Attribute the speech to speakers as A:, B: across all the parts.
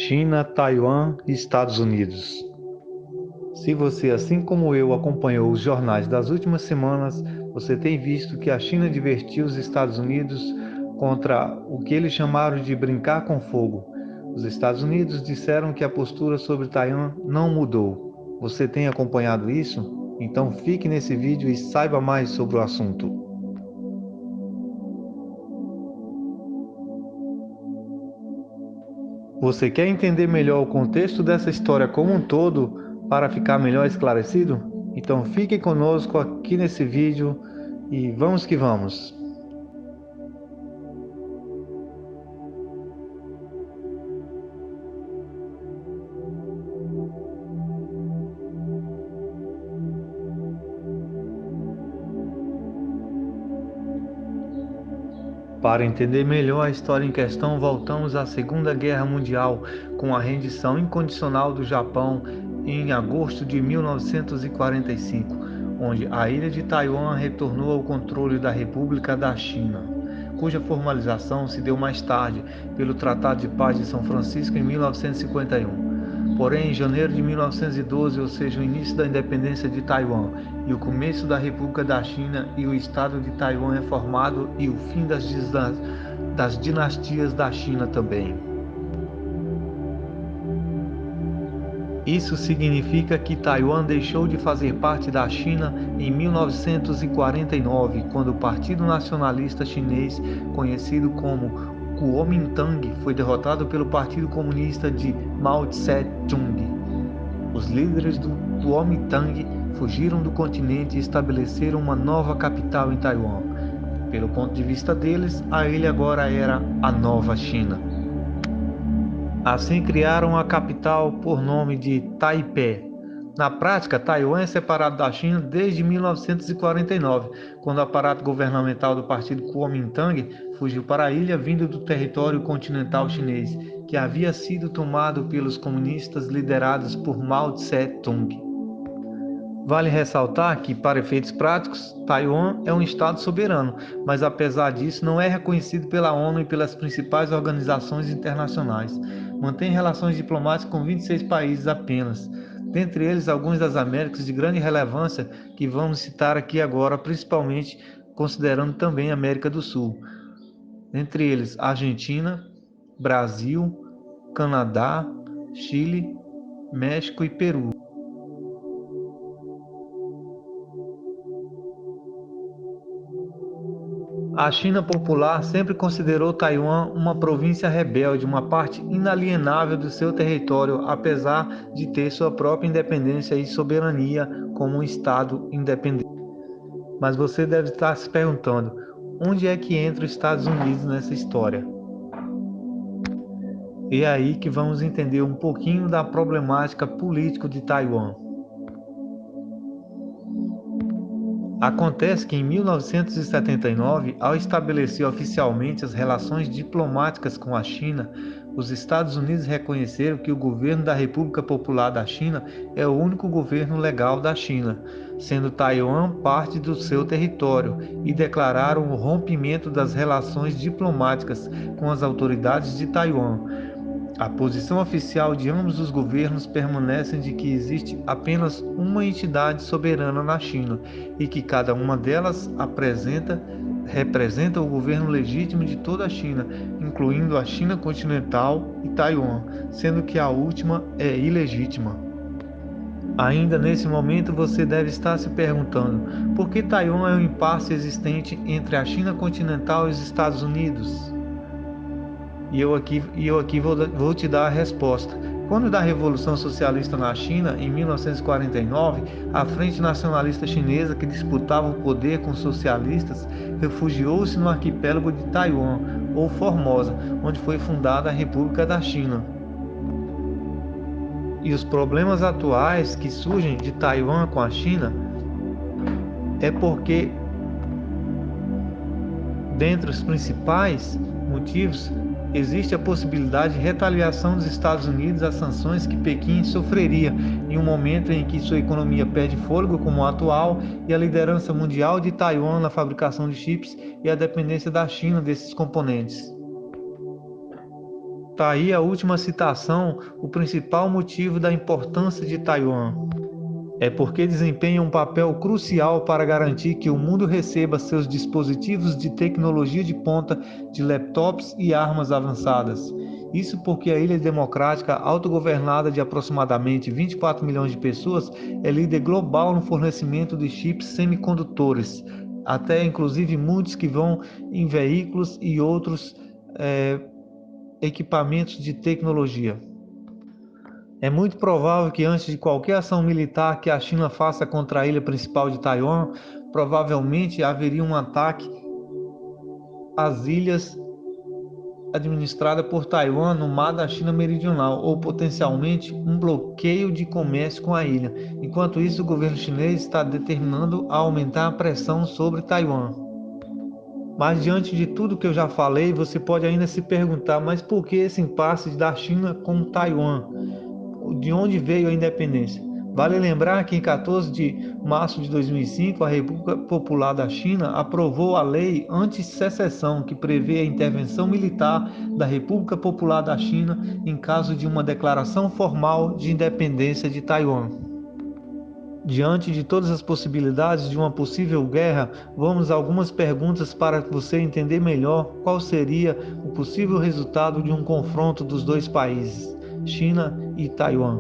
A: China, Taiwan e Estados Unidos. Se você, assim como eu, acompanhou os jornais das últimas semanas, você tem visto que a China advertiu os Estados Unidos contra o que eles chamaram de brincar com fogo. Os Estados Unidos disseram que a postura sobre Taiwan não mudou. Você tem acompanhado isso? Então fique nesse vídeo e saiba mais sobre o assunto. Você quer entender melhor o contexto dessa história como um todo para ficar melhor esclarecido? Então fique conosco aqui nesse vídeo e vamos que vamos! Para entender melhor a história em questão, voltamos à Segunda Guerra Mundial, com a rendição incondicional do Japão em agosto de 1945, onde a ilha de Taiwan retornou ao controle da República da China, cuja formalização se deu mais tarde pelo Tratado de Paz de São Francisco em 1951. Porém, em janeiro de 1912, ou seja, o início da independência de Taiwan e o começo da República da China e o Estado de Taiwan é formado e o fim das dinastias da China também. Isso significa que Taiwan deixou de fazer parte da China em 1949, quando o Partido Nacionalista Chinês, conhecido como Kuomintang, foi derrotado pelo Partido Comunista de Mao Tse-tung. Os líderes do Kuomintang fugiram do continente e estabeleceram uma nova capital em Taiwan. Pelo ponto de vista deles, a ilha agora era a nova China. Assim criaram a capital por nome de Taipei. Na prática, Taiwan é separado da China desde 1949, quando o aparato governamental do partido Kuomintang fugiu para a ilha vindo do território continental chinês, que havia sido tomado pelos comunistas liderados por Mao Tse-tung. Vale ressaltar que, para efeitos práticos, Taiwan é um estado soberano, mas apesar disso não é reconhecido pela ONU e pelas principais organizações internacionais. Mantém relações diplomáticas com 26 países apenas, dentre eles alguns das Américas de grande relevância que vamos citar aqui agora, principalmente considerando também a América do Sul. Entre eles Argentina, Brasil, Canadá, Chile, México e Peru. A China popular sempre considerou Taiwan uma província rebelde, uma parte inalienável do seu território, apesar de ter sua própria independência e soberania como um Estado independente. Mas você deve estar se perguntando, onde é que entra os Estados Unidos nessa história? E é aí que vamos entender um pouquinho da problemática política de Taiwan. Acontece que em 1979, ao estabelecer oficialmente as relações diplomáticas com a China, os Estados Unidos reconheceram que o governo da República Popular da China é o único governo legal da China, sendo Taiwan parte do seu território, e declararam o rompimento das relações diplomáticas com as autoridades de Taiwan. A posição oficial de ambos os governos permanece de que existe apenas uma entidade soberana na China e que cada uma delas representa o governo legítimo de toda a China, incluindo a China continental e Taiwan, sendo que a última é ilegítima. Ainda nesse momento você deve estar se perguntando por que Taiwan é um impasse existente entre a China continental e os Estados Unidos? E eu aqui vou te dar a resposta. Quando da Revolução Socialista na China, em 1949, a Frente Nacionalista Chinesa, que disputava o poder com os socialistas, refugiou-se no arquipélago de Taiwan, ou Formosa, onde foi fundada a República da China. E os problemas atuais que surgem de Taiwan com a China é porque, dentre os principais motivos, existe a possibilidade de retaliação dos Estados Unidos às sanções que Pequim sofreria em um momento em que sua economia perde fôlego como a atual e a liderança mundial de Taiwan na fabricação de chips e a dependência da China desses componentes. Tá aí a última citação, o principal motivo da importância de Taiwan. É porque desempenha um papel crucial para garantir que o mundo receba seus dispositivos de tecnologia de ponta, de laptops e armas avançadas. Isso porque a ilha democrática, autogovernada de aproximadamente 24 milhões de pessoas, é líder global no fornecimento de chips semicondutores, até inclusive muitos que vão em veículos e outros equipamentos de tecnologia. É muito provável que antes de qualquer ação militar que a China faça contra a ilha principal de Taiwan, provavelmente haveria um ataque às ilhas administradas por Taiwan no mar da China Meridional, ou potencialmente um bloqueio de comércio com a ilha. Enquanto isso, o governo chinês está determinando a aumentar a pressão sobre Taiwan. Mas diante de tudo que eu já falei, você pode ainda se perguntar, mas por que esse impasse da China com Taiwan? De onde veio a independência? Vale lembrar que em 14 de março de 2005, a República Popular da China aprovou a lei anti-secessão, que prevê a intervenção militar da República Popular da China em caso de uma declaração formal de independência de Taiwan. Diante de todas as possibilidades de uma possível guerra, vamos a algumas perguntas para você entender melhor qual seria o possível resultado de um confronto dos dois países, China e Taiwan.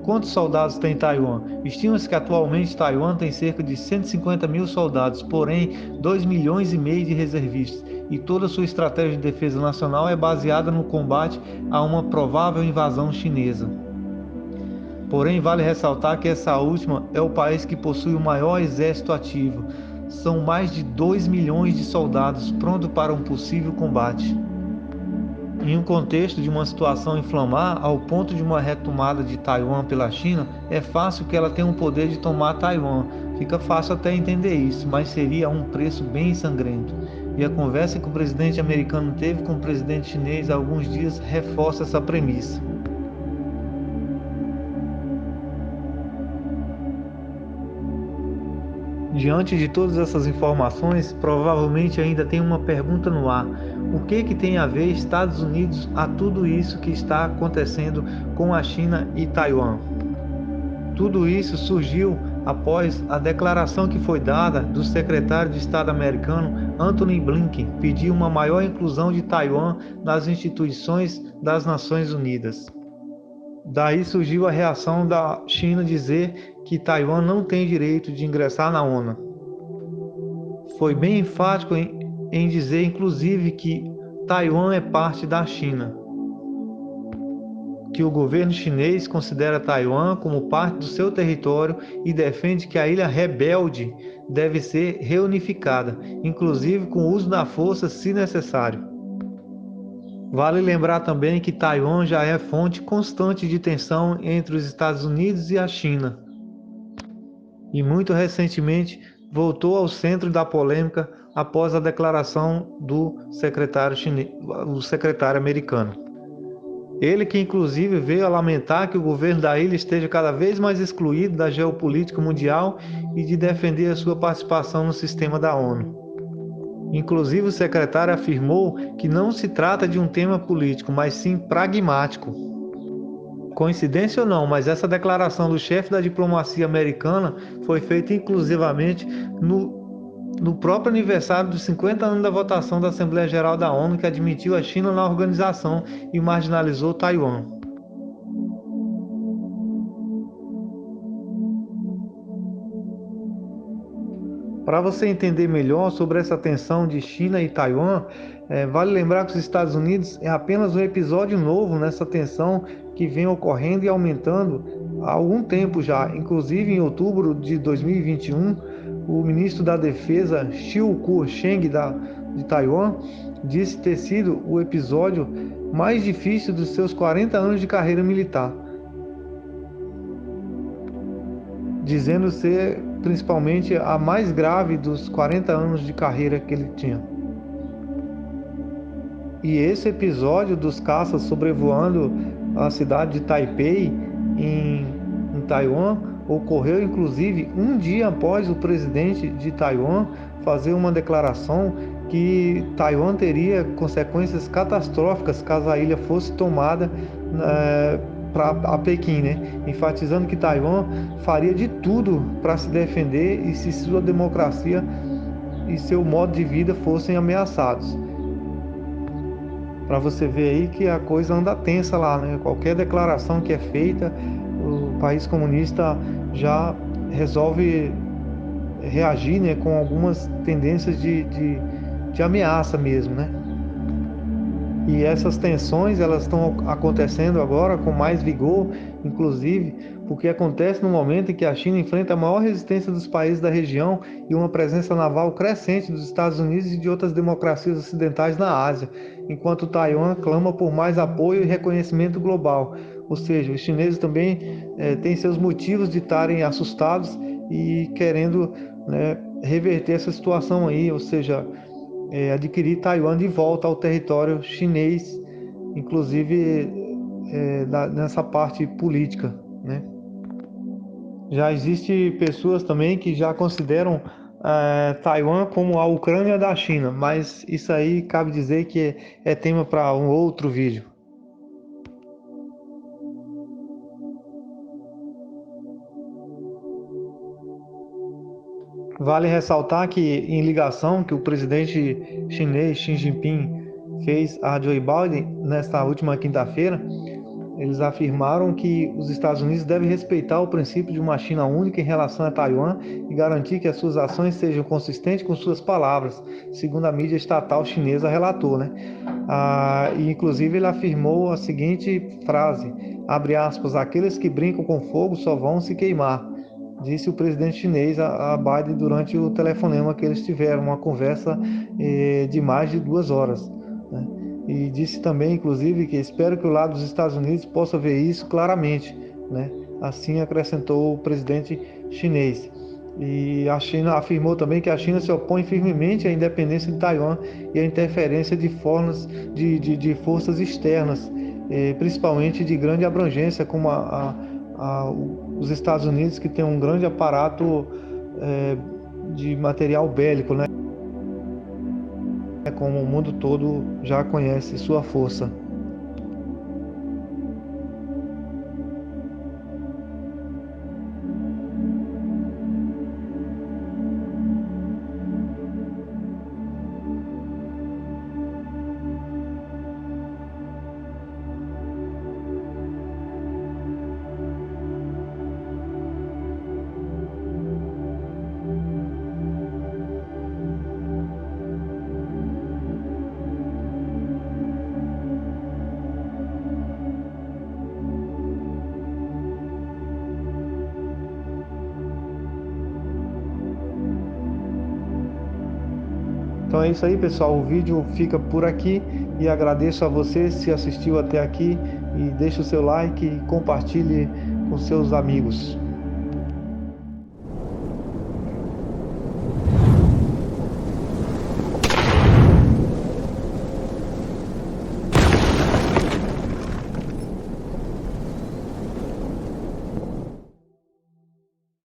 A: Quantos soldados tem Taiwan? Estima-se que atualmente Taiwan tem cerca de 150 mil soldados, porém 2,5 milhões de reservistas, e toda sua estratégia de defesa nacional é baseada no combate a uma provável invasão chinesa. Porém, vale ressaltar que essa última é o país que possui o maior exército ativo. São mais de 2 milhões de soldados prontos para um possível combate. Em um contexto de uma situação inflamar ao ponto de uma retomada de Taiwan pela China, é fácil que ela tenha o poder de tomar Taiwan. Fica fácil até entender isso, mas seria a um preço bem sangrento. E a conversa que o presidente americano teve com o presidente chinês há alguns dias reforça essa premissa. Diante de todas essas informações, provavelmente ainda tem uma pergunta no ar. O que tem a ver Estados Unidos a tudo isso que está acontecendo com a China e Taiwan? Tudo isso surgiu após a declaração que foi dada do secretário de Estado americano Antony Blinken pedir uma maior inclusão de Taiwan nas instituições das Nações Unidas. Daí surgiu a reação da China dizer que Taiwan não tem direito de ingressar na ONU. Foi bem enfático em dizer, inclusive, que Taiwan é parte da China, que o governo chinês considera Taiwan como parte do seu território e defende que a ilha rebelde deve ser reunificada, inclusive com o uso da força se necessário. Vale lembrar também que Taiwan já é fonte constante de tensão entre os Estados Unidos e a China. E muito recentemente voltou ao centro da polêmica após a declaração do secretário americano. Ele que inclusive veio a lamentar que o governo da ilha esteja cada vez mais excluído da geopolítica mundial e de defender a sua participação no sistema da ONU. Inclusive, o secretário afirmou que não se trata de um tema político, mas sim pragmático. Coincidência ou não, mas essa declaração do chefe da diplomacia americana foi feita inclusivamente no próprio aniversário dos 50 anos da votação da Assembleia Geral da ONU, que admitiu a China na organização e marginalizou Taiwan. Para você entender melhor sobre essa tensão de China e Taiwan, vale lembrar que os Estados Unidos é apenas um episódio novo nessa tensão que vem ocorrendo e aumentando há algum tempo já. Inclusive, em outubro de 2021, o ministro da Defesa, Chiu Kuo-cheng, de Taiwan, disse ter sido o episódio mais difícil dos seus 40 anos de carreira militar, dizendo ser principalmente a mais grave dos 40 anos de carreira que ele tinha. E esse episódio dos caças sobrevoando a cidade de Taipei, em Taiwan, ocorreu inclusive um dia após o presidente de Taiwan fazer uma declaração que Taiwan teria consequências catastróficas caso a ilha fosse tomada para Pequim, né? Enfatizando que Taiwan faria de tudo para se defender e se sua democracia e seu modo de vida fossem ameaçados. Para você ver aí que a coisa anda tensa lá, né? Qualquer declaração que é feita, o país comunista já resolve reagir, né, com algumas tendências de ameaça mesmo, né? E essas tensões elas estão acontecendo agora com mais vigor, inclusive, porque acontece no momento em que a China enfrenta a maior resistência dos países da região e uma presença naval crescente dos Estados Unidos e de outras democracias ocidentais na Ásia, enquanto Taiwan clama por mais apoio e reconhecimento global. Ou seja, os chineses também têm seus motivos de estarem assustados e querendo, né, reverter essa situação aí, ou seja, adquirir Taiwan de volta ao território chinês, inclusive nessa parte política, né? Já existe pessoas também que já consideram Taiwan como a Ucrânia da China, mas isso aí cabe dizer que é tema para um outro vídeo. Vale ressaltar que, em ligação que o presidente chinês Xi Jinping fez a Joe Biden nesta última quinta-feira, eles afirmaram que os Estados Unidos devem respeitar o princípio de uma China única em relação a Taiwan e garantir que as suas ações sejam consistentes com suas palavras, segundo a mídia estatal chinesa relatou, né? E inclusive ele afirmou a seguinte frase, abre aspas, aqueles que brincam com fogo só vão se queimar, disse o presidente chinês a Biden durante o telefonema que eles tiveram, uma conversa de mais de 2 horas, né? E disse também, inclusive, que espero que o lado dos Estados Unidos possa ver isso claramente, né? Assim acrescentou o presidente chinês. E a China afirmou também que a China se opõe firmemente à independência de Taiwan e à interferência de forças externas, principalmente de grande abrangência, como os Estados Unidos, que tem um grande aparato de material bélico, né? Como o mundo todo já conhece sua força. Então é isso aí, pessoal. O vídeo fica por aqui e agradeço a você se assistiu até aqui e deixe o seu like e compartilhe com seus amigos.